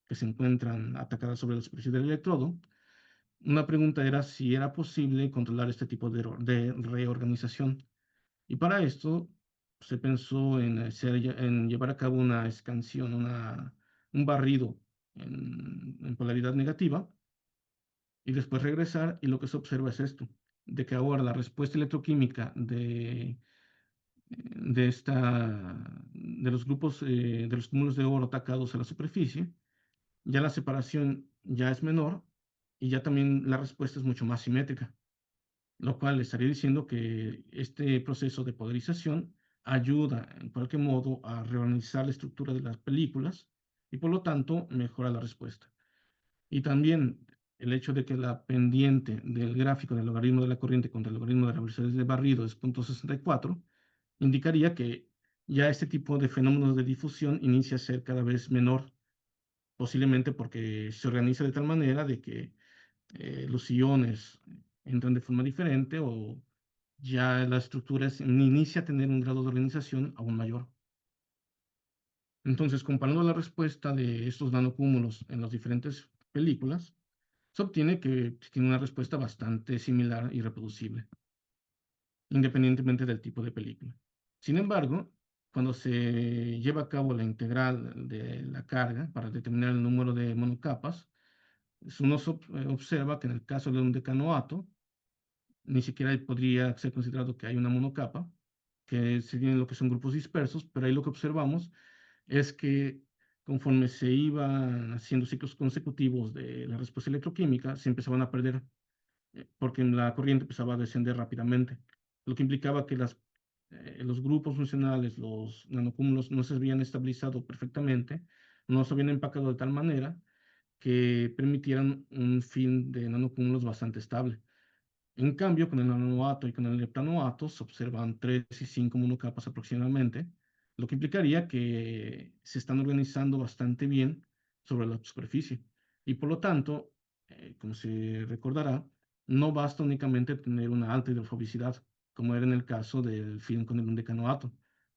que se encuentran atacadas sobre la superficie del electrodo, una pregunta era si era posible controlar este tipo de reorganización. Y para esto se pensó en llevar a cabo una escansión, un barrido en polaridad negativa, y después regresar, y lo que se observa es esto, de que ahora la respuesta electroquímica de los grupos, de los cúmulos de oro atacados a la superficie, ya la separación ya es menor, y ya también la respuesta es mucho más simétrica, lo cual estaría diciendo que este proceso de polarización ayuda en cualquier modo a reorganizar la estructura de las películas y por lo tanto mejora la respuesta. Y también el hecho de que la pendiente del gráfico del logaritmo de la corriente contra el logaritmo de la velocidad de barrido es 0.64 indicaría que ya este tipo de fenómenos de difusión inicia a ser cada vez menor, posiblemente porque se organiza de tal manera de que los iones entran de forma diferente o ya la estructura inicia a tener un grado de organización aún mayor. Entonces, comparando la respuesta de estos nanocúmulos en las diferentes películas, se obtiene que tiene una respuesta bastante similar y reproducible, independientemente del tipo de película. Sin embargo, cuando se lleva a cabo la integral de la carga para determinar el número de monocapas, uno observa que en el caso de un decanoato, ni siquiera podría ser considerado que hay una monocapa, que se tienen lo que son grupos dispersos, pero ahí lo que observamos es que conforme se iban haciendo ciclos consecutivos de la respuesta electroquímica, se empezaban a perder porque la corriente empezaba a descender rápidamente, lo que implicaba que los grupos funcionales, los nanocúmulos, no se habían estabilizado perfectamente, no se habían empacado de tal manera que permitieran un fin de nanocúmulos bastante estable. En cambio, con el nanoato y con el leptanoato se observan 3 y 5 monocapas aproximadamente, lo que implicaría que se están organizando bastante bien sobre la superficie. Y por lo tanto, como se recordará, no basta únicamente tener una alta hidrofobicidad, como era en el caso del film con el decanoato,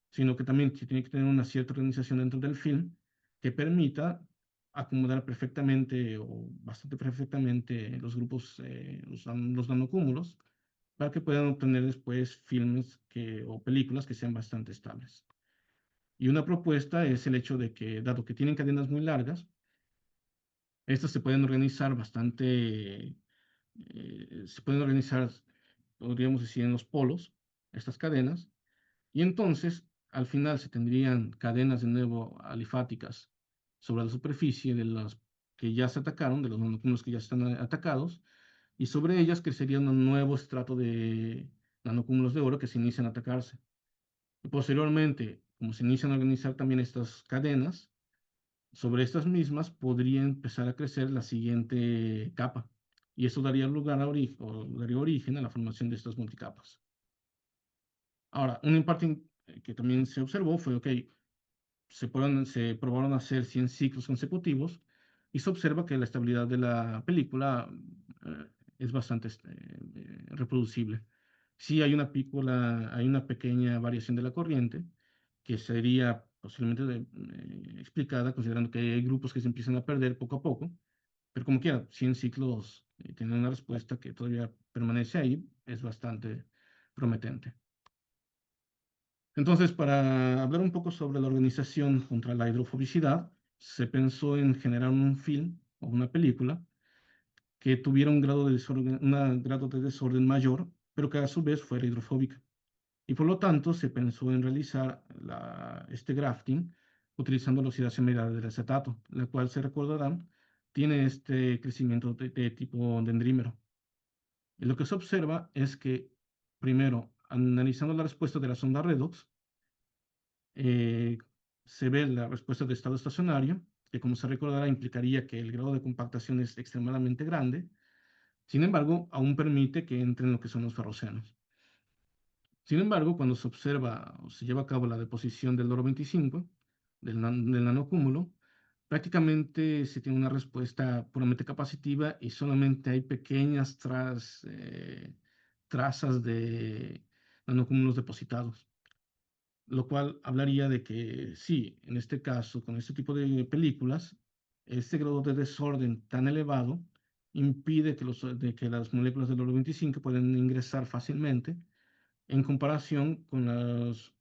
sino que también se tiene que tener una cierta organización dentro del film que permita acomodar perfectamente o bastante perfectamente los grupos, los nanocúmulos, para que puedan obtener después filmes o películas que sean bastante estables. Y una propuesta es el hecho de que, dado que tienen cadenas muy largas, estas se pueden organizar se pueden organizar, podríamos decir, en los polos, estas cadenas, y entonces al final se tendrían cadenas de nuevo alifáticas sobre la superficie de las que ya se atacaron, de los nanocúmulos que ya están atacados, y sobre ellas crecería un nuevo estrato de nanocúmulos de oro que se inician a atacarse. Y posteriormente, como se inician a organizar también estas cadenas, sobre estas mismas podría empezar a crecer la siguiente capa, y eso daría lugar daría origen a la formación de estas multicapas. Ahora, un impacto que también se observó fue, ok, se probaron hacer 100 ciclos consecutivos y se observa que la estabilidad de la película es bastante reproducible. Sí hay una pequeña variación de la corriente que sería posiblemente explicada considerando que hay grupos que se empiezan a perder poco a poco, pero como quiera, 100 ciclos tienen una respuesta que todavía permanece ahí, es bastante prometente. Entonces, para hablar un poco sobre la organización contra la hidrofobicidad, se pensó en generar un film o una película que tuviera un grado de desorden mayor, pero que a su vez fuera hidrofóbica. Y por lo tanto, se pensó en realizar este grafting utilizando la oxidación mediada del acetato, la cual, se recordarán, tiene este crecimiento de tipo dendrímero. Y lo que se observa es que, primero, analizando la respuesta de la sonda redox, eh, se ve la respuesta de estado estacionario, que como se recordará implicaría que el grado de compactación es extremadamente grande. Sin embargo, aún permite que entren lo que son los ferrocenos. Sin embargo, cuando se observa o se lleva a cabo la deposición del oro 25, del nanocúmulo, prácticamente se tiene una respuesta puramente capacitiva y solamente hay pequeñas trazas de nanocúmulos depositados, lo cual hablaría de que sí, en este caso, con este tipo de películas, este grado de desorden tan elevado impide que las moléculas del oro 25 puedan ingresar fácilmente en comparación con las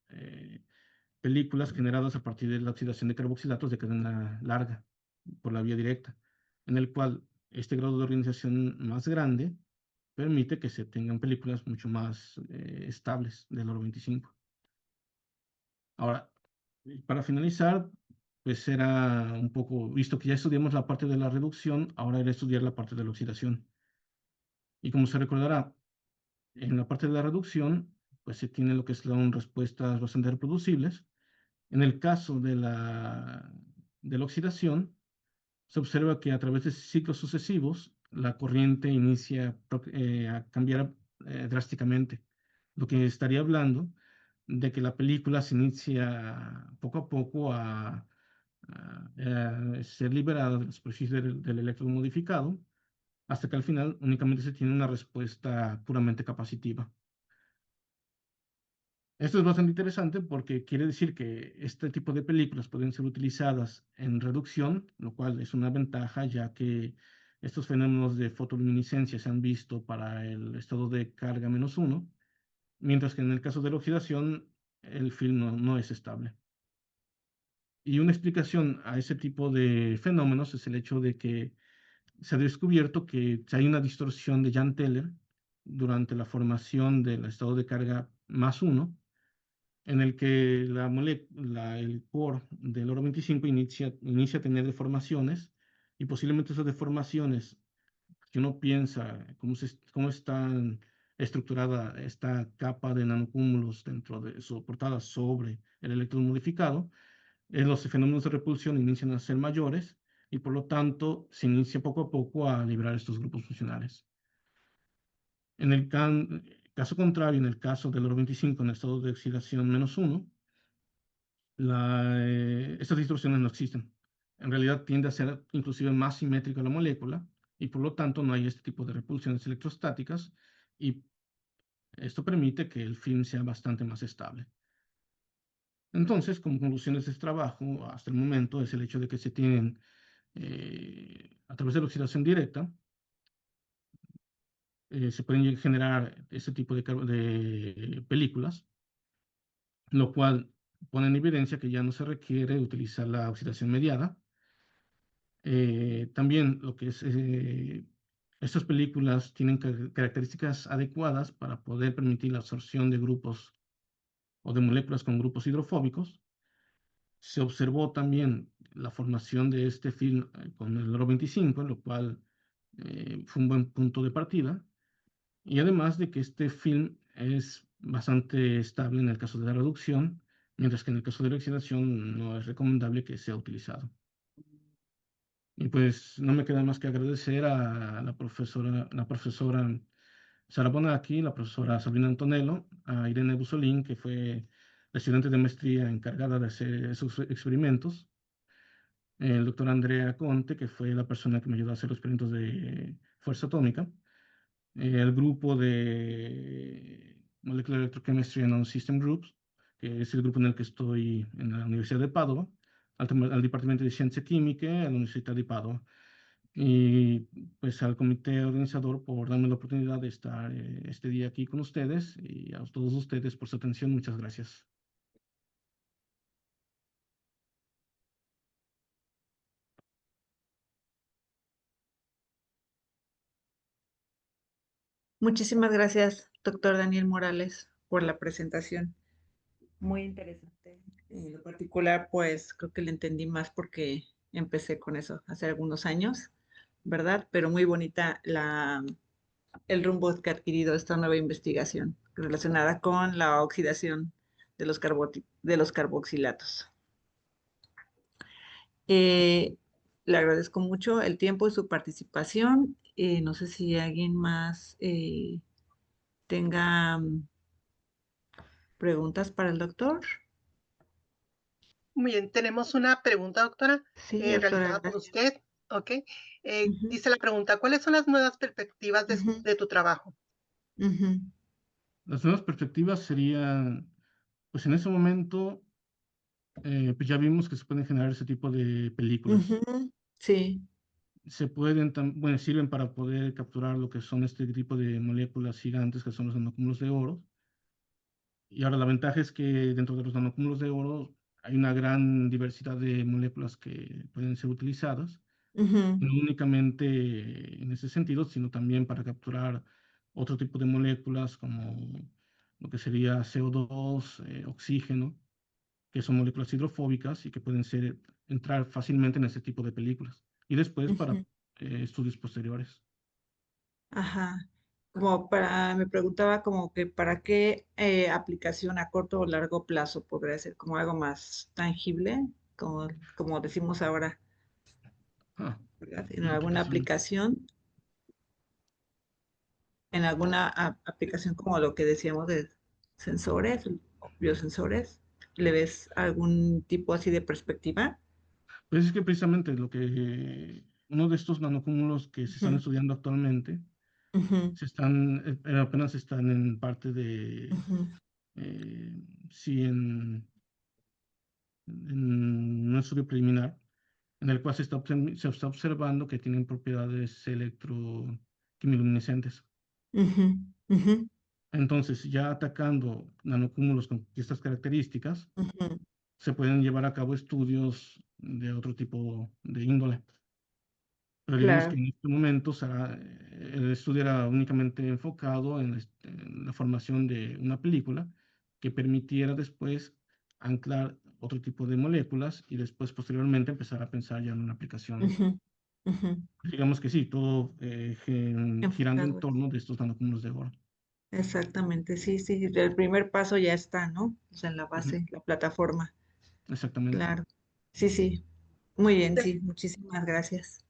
películas generadas a partir de la oxidación de carboxilatos de cadena larga por la vía directa, en el cual este grado de organización más grande permite que se tengan películas mucho más estables del oro 25. Ahora, para finalizar, pues era un poco, visto que ya estudiamos la parte de la reducción, ahora era estudiar la parte de la oxidación. Y como se recordará, en la parte de la reducción, pues se tiene lo que son respuestas bastante reproducibles. En el caso de la oxidación, se observa que a través de ciclos sucesivos, la corriente inicia a cambiar drásticamente, lo que estaría hablando de que la película se inicia poco a poco a ser liberada de la superficie del electrón modificado, hasta que al final únicamente se tiene una respuesta puramente capacitiva. Esto es bastante interesante porque quiere decir que este tipo de películas pueden ser utilizadas en reducción, lo cual es una ventaja ya que estos fenómenos de fotoluminiscencia se han visto para el estado de carga -1, mientras que en el caso de la oxidación el film no es estable. Y una explicación a ese tipo de fenómenos es el hecho de que se ha descubierto que hay una distorsión de Jahn-Teller durante la formación del estado de carga +1, en el que el core del oro 25 inicia a tener deformaciones, y posiblemente esas deformaciones, si uno piensa cómo está estructurada esta capa de nanocúmulos soportada sobre el electrón modificado, los fenómenos de repulsión inician a ser mayores y por lo tanto se inicia poco a poco a liberar estos grupos funcionales. En el caso contrario, en el caso del oro 25 en estado de oxidación -1, estas distorsiones no existen. En realidad tiende a ser inclusive más simétrica la molécula y por lo tanto no hay este tipo de repulsiones electrostáticas, y esto permite que el film sea bastante más estable. Entonces, como conclusiones de este trabajo, hasta el momento es el hecho de que se tienen a través de la oxidación directa, se pueden generar ese tipo de películas, lo cual pone en evidencia que ya no se requiere utilizar la oxidación mediada. También lo que es, estas películas tienen características adecuadas para poder permitir la absorción de grupos o de moléculas con grupos hidrofóbicos. Se observó también la formación de este film con el oro 25, lo cual fue un buen punto de partida. Y además de que este film es bastante estable en el caso de la reducción, mientras que en el caso de la oxidación no es recomendable que sea utilizado. Y pues no me queda más que agradecer a la profesora Sara Bonacci, la profesora Sabrina Antonello, a Irene Busolín, que fue la estudiante de maestría encargada de hacer esos experimentos, el doctor Andrea Conte, que fue la persona que me ayudó a hacer los experimentos de fuerza atómica, el grupo de Molecular Electrochemistry and Non-System Groups, que es el grupo en el que estoy en la Universidad de Padua, al Departamento de Ciencia Química a la Universidad de Padua, y pues al comité organizador por darme la oportunidad de estar este día aquí con ustedes, y a todos ustedes por su atención. Muchas gracias. Muchísimas gracias, doctor Daniel Morales, por la presentación. Muy interesante. En lo particular, pues creo que le entendí más porque empecé con eso hace algunos años, ¿verdad? Pero muy bonita el rumbo que ha adquirido esta nueva investigación relacionada con la oxidación de de los carboxilatos. Eh, Le agradezco mucho el tiempo y su participación. No sé si alguien más tenga preguntas para el doctor. Muy bien, tenemos una pregunta, doctora, Sí, doctora, realizada por gracias. usted. ¿Ok? Ujú, Dice la pregunta, ¿cuáles son las nuevas perspectivas ujú, de tu trabajo? ujú, Las nuevas perspectivas serían, pues en ese momento, pues ya vimos que se pueden generar ese tipo de películas. ujú. Sí. Se pueden, bueno, sirven para poder capturar lo que son este tipo de moléculas gigantes que son los nanocúmulos de oro. Y ahora la ventaja es que dentro de los nanocúmulos de oro hay una gran diversidad de moléculas que pueden ser utilizadas, Ujú, no únicamente en ese sentido, sino también para capturar otro tipo de moléculas como lo que sería CO2, oxígeno, que son moléculas hidrofóbicas y que pueden entrar fácilmente en ese tipo de películas. Y después para ujú. estudios posteriores. Ajá. Me preguntaba como que para qué aplicación a corto o largo plazo podría ser como algo más tangible, como decimos ahora, Ah, ¿verdad? En alguna aplicación. aplicación, en alguna aplicación como lo que decíamos de sensores, o biosensores, ¿le ves algún tipo así de perspectiva? Pues es que precisamente uno de estos nanocúmulos que se están Ujú, estudiando actualmente, ujú, apenas están en parte de, ujú, eh, sí, en un estudio preliminar, en el cual se está observando que tienen propiedades electroquimiluminescentes. ujú, ujú, Entonces, ya atacando nanocúmulos con estas características, ujú. se pueden llevar a cabo estudios de otro tipo de índole. Pero digamos que Claro. en este momento el estudio era únicamente enfocado en la formación de una película que permitiera después anclar otro tipo de moléculas y después posteriormente empezar a pensar ya en una aplicación. Ujú, ujú. Digamos que sí, todo girando en Enfocado. torno de estos nanocúmulos de oro. Exactamente, sí, sí, el primer paso ya está, ¿no? O sea, en la Ujú, base, la plataforma, exactamente. claro. Sí, sí, muy bien, Te- sí, muchísimas gracias.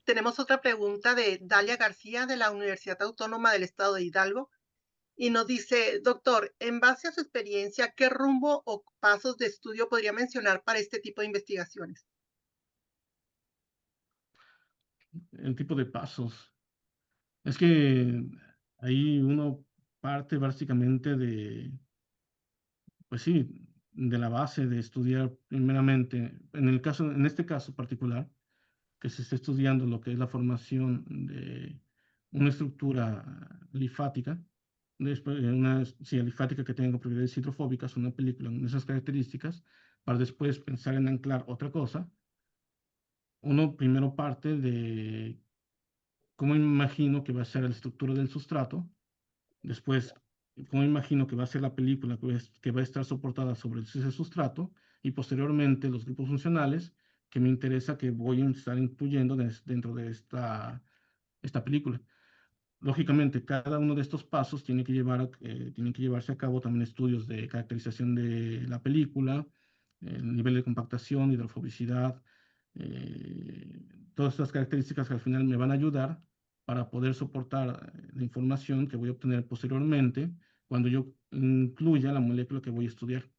Tenemos otra pregunta de Dalia García de la Universidad Autónoma del Estado de Hidalgo y nos dice, doctor, en base a su experiencia, ¿qué rumbo o pasos de estudio podría mencionar para este tipo de investigaciones? El tipo de pasos. Es que ahí uno parte básicamente pues sí, de la base de estudiar primeramente, en este caso particular, que se esté estudiando lo que es la formación de una estructura linfática, sí, alifática que tenga propiedades hidrofóbicas, una película con esas características, para después pensar en anclar otra cosa. Uno primero parte de cómo imagino que va a ser la estructura del sustrato, después cómo imagino que va a ser la película que va a estar soportada sobre ese sustrato, y posteriormente los grupos funcionales que me interesa que voy a estar incluyendo dentro de esta película. Lógicamente, cada uno de estos pasos tienen que llevarse a cabo también estudios de caracterización de la película, el nivel de compactación, hidrofobicidad, todas estas características que al final me van a ayudar para poder soportar la información que voy a obtener posteriormente cuando yo incluya la molécula que voy a estudiar.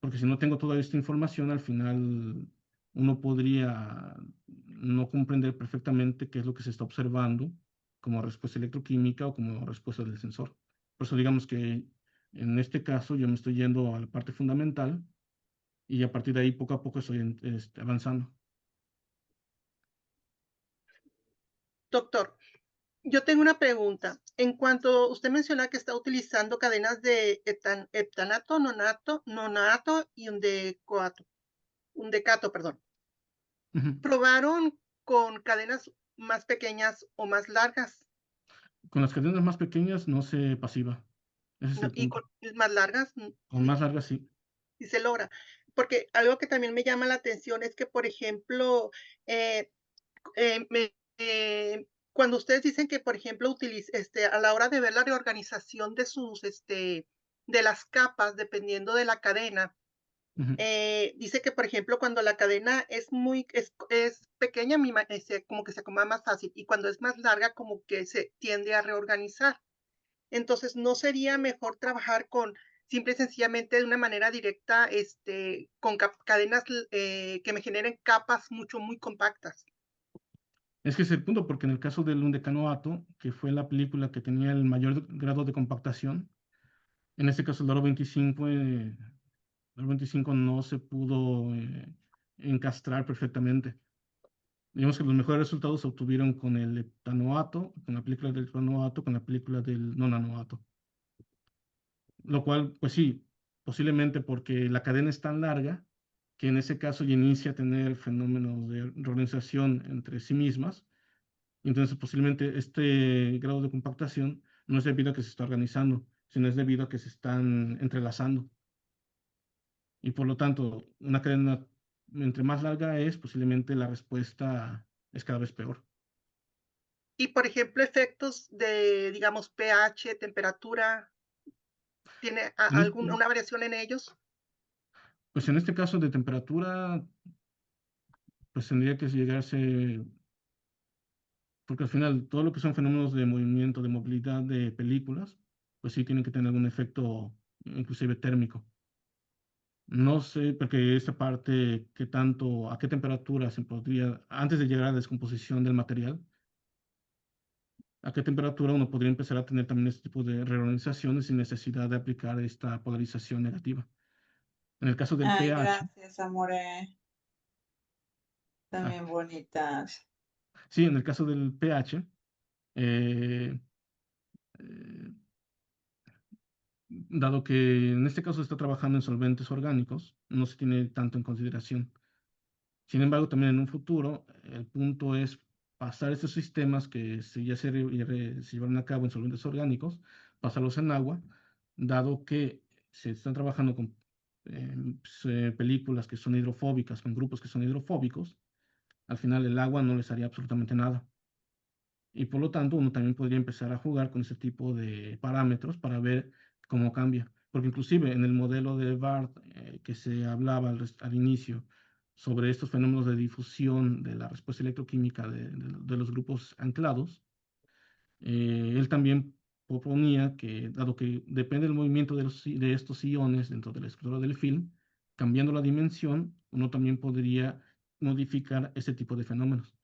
Porque si no tengo toda esta información, al final uno podría no comprender perfectamente qué es lo que se está observando como respuesta electroquímica o como respuesta del sensor. Por eso digamos que en este caso yo me estoy yendo a la parte fundamental y a partir de ahí poco a poco estoy avanzando. Doctor, yo tengo una pregunta. En cuanto usted menciona que está utilizando cadenas de heptanato, nonato y un decato, perdón. Ujú. ¿Probaron con cadenas más pequeñas o más largas? Con las cadenas más pequeñas no se pasiva. Ese es el Y punto. con más largas, Con más largas sí. sí se logra. Porque algo que también me llama la atención es que, por ejemplo, eh, cuando ustedes dicen que, por ejemplo, a la hora de ver la reorganización de de las capas, dependiendo de la cadena, Ujú. dice que, por ejemplo, cuando la cadena es pequeña, como que se acomoda más fácil, y cuando es más larga, como que se tiende a reorganizar. Entonces, ¿no sería mejor trabajar con simple y sencillamente de una manera directa, con cadenas que me generen capas muy compactas? Es que es el punto, porque en el caso del undecanoato, que fue la película que tenía el mayor grado de compactación, en este caso el aro 25 no se pudo encastrar perfectamente. Digamos que los mejores resultados se obtuvieron con el heptanoato, con la película del heptanoato, con la película del nonanoato. Lo cual, pues sí, posiblemente porque la cadena es tan larga que en ese caso ya inicia a tener fenómenos de reorganización entre sí mismas. Entonces, posiblemente este grado de compactación no es debido a que se está organizando, sino es debido a que se están entrelazando. Y por lo tanto, una cadena entre más larga es, posiblemente la respuesta es cada vez peor. Y, por ejemplo, efectos de, digamos, pH, temperatura, ¿tiene En este- una variación en ellos? Pues en este caso de temperatura, pues tendría que llegarse, porque al final todo lo que son fenómenos de movimiento, de movilidad de películas, pues sí tienen que tener algún efecto inclusive térmico. No sé, porque esta parte, a qué temperatura se podría, antes de llegar a la descomposición del material, a qué temperatura uno podría empezar a tener también este tipo de reorganizaciones sin necesidad de aplicar esta polarización negativa. En el caso del Ay, pH, gracias, amore. ah, También bonitas. sí, en el caso del pH, eh, eh, dado que en este caso se está trabajando en solventes orgánicos, no se tiene tanto en consideración. Sin embargo, también en un futuro, el punto es pasar estos sistemas que se llevaron a cabo en solventes orgánicos, pasarlos en agua, dado que se están trabajando con películas que son hidrofóbicas, con grupos que son hidrofóbicos, al final el agua no les haría absolutamente nada. Y por lo tanto, uno también podría empezar a jugar con ese tipo de parámetros para ver cómo cambia. Porque inclusive en el modelo de BART que se hablaba al inicio sobre estos fenómenos de difusión de la respuesta electroquímica de los grupos anclados, él también proponía que, dado que depende del movimiento de estos iones dentro de la estructura del film, cambiando la dimensión, uno también podría modificar ese tipo de fenómenos.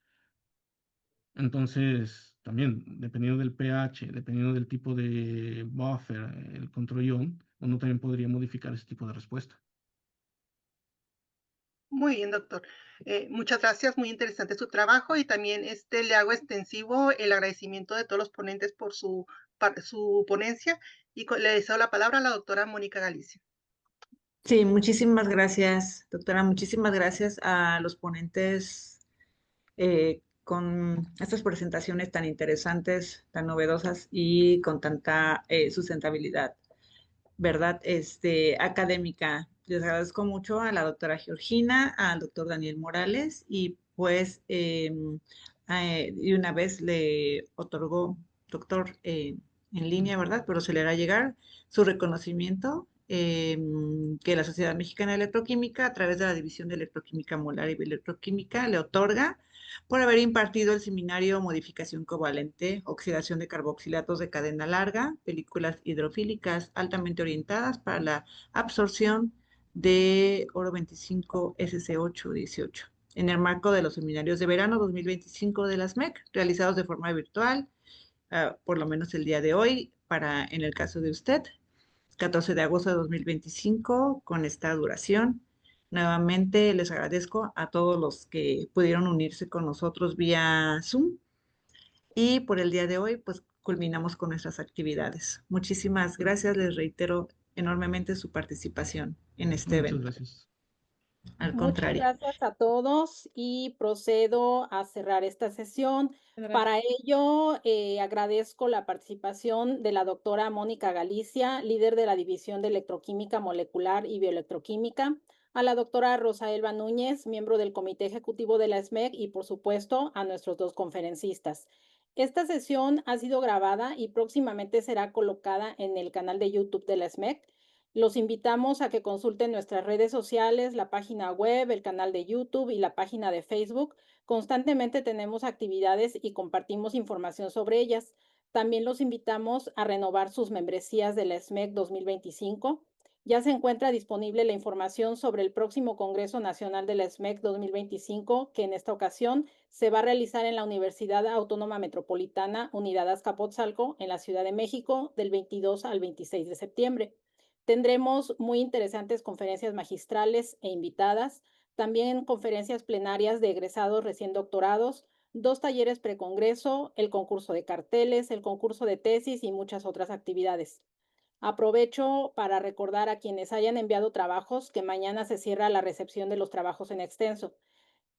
Entonces, también, dependiendo del pH, dependiendo del tipo de buffer, el control ion, uno también podría modificar ese tipo de respuesta. Muy bien, doctor. Muchas gracias, muy interesante su trabajo y también le hago extensivo el agradecimiento de todos los ponentes por su ponencia y le deseo la palabra a la doctora Mónica Galicia. Sí, muchísimas gracias, doctora. Muchísimas gracias a los ponentes con estas presentaciones tan interesantes, tan novedosas y con tanta sustentabilidad, ¿verdad? Académica. Les agradezco mucho a la doctora Georgina, al doctor Daniel Morales y pues y una vez le otorgó, doctor, en línea, ¿verdad? Pero se le hará llegar su reconocimiento que la Sociedad Mexicana de Electroquímica, a través de la División de Electroquímica Molar y Bioelectroquímica, le otorga por haber impartido el seminario Modificación Covalente, Oxidación de Carboxilatos de Cadena Larga, Películas Hidrofílicas altamente orientadas para la absorción de oro 25 SC818, en el marco de los seminarios de verano 2025 de la SMEC, realizados de forma virtual, por lo menos el día de hoy, en el caso de usted, 14 de agosto de 2025, con esta duración. Nuevamente les agradezco a todos los que pudieron unirse con nosotros vía Zoom y por el día de hoy pues culminamos con nuestras actividades. Muchísimas gracias, les reitero enormemente su participación en este Muchas evento. gracias. Al Muchas contrario. gracias a todos y procedo a cerrar esta sesión. Para ello, agradezco la participación de la doctora Mónica Galicia, líder de la División de Electroquímica Molecular y Bioelectroquímica, a la doctora Rosa Elba Núñez, miembro del Comité Ejecutivo de la SMEC, y por supuesto a nuestros dos conferencistas. Esta sesión ha sido grabada y próximamente será colocada en el canal de YouTube de la SMEC. Los invitamos a que consulten nuestras redes sociales, la página web, el canal de YouTube y la página de Facebook. Constantemente tenemos actividades y compartimos información sobre ellas. También los invitamos a renovar sus membresías de la SMEC 2025. Ya se encuentra disponible la información sobre el próximo Congreso Nacional de la SMEC 2025, que en esta ocasión se va a realizar en la Universidad Autónoma Metropolitana Unidad Azcapotzalco, en la Ciudad de México, del 22 al 26 de septiembre. Tendremos muy interesantes conferencias magistrales e invitadas, también conferencias plenarias de egresados recién doctorados, 2 talleres precongreso, el concurso de carteles, el concurso de tesis y muchas otras actividades. Aprovecho para recordar a quienes hayan enviado trabajos que mañana se cierra la recepción de los trabajos en extenso.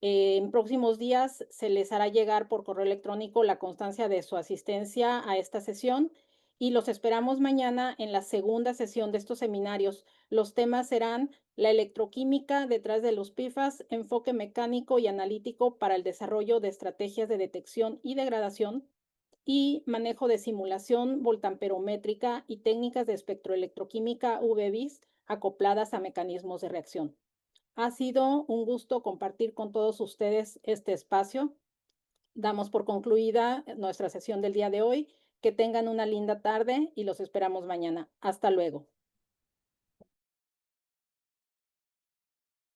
En próximos días se les hará llegar por correo electrónico la constancia de su asistencia a esta sesión y los esperamos mañana en la segunda sesión de estos seminarios. Los temas serán la electroquímica detrás de los PFAS, enfoque mecánico y analítico para el desarrollo de estrategias de detección y degradación y manejo de simulación voltamperométrica y técnicas de espectroelectroquímica UV-Vis acopladas a mecanismos de reacción. Ha sido un gusto compartir con todos ustedes este espacio. Damos por concluida nuestra sesión del día de hoy. Que tengan una linda tarde y los esperamos mañana. Hasta luego.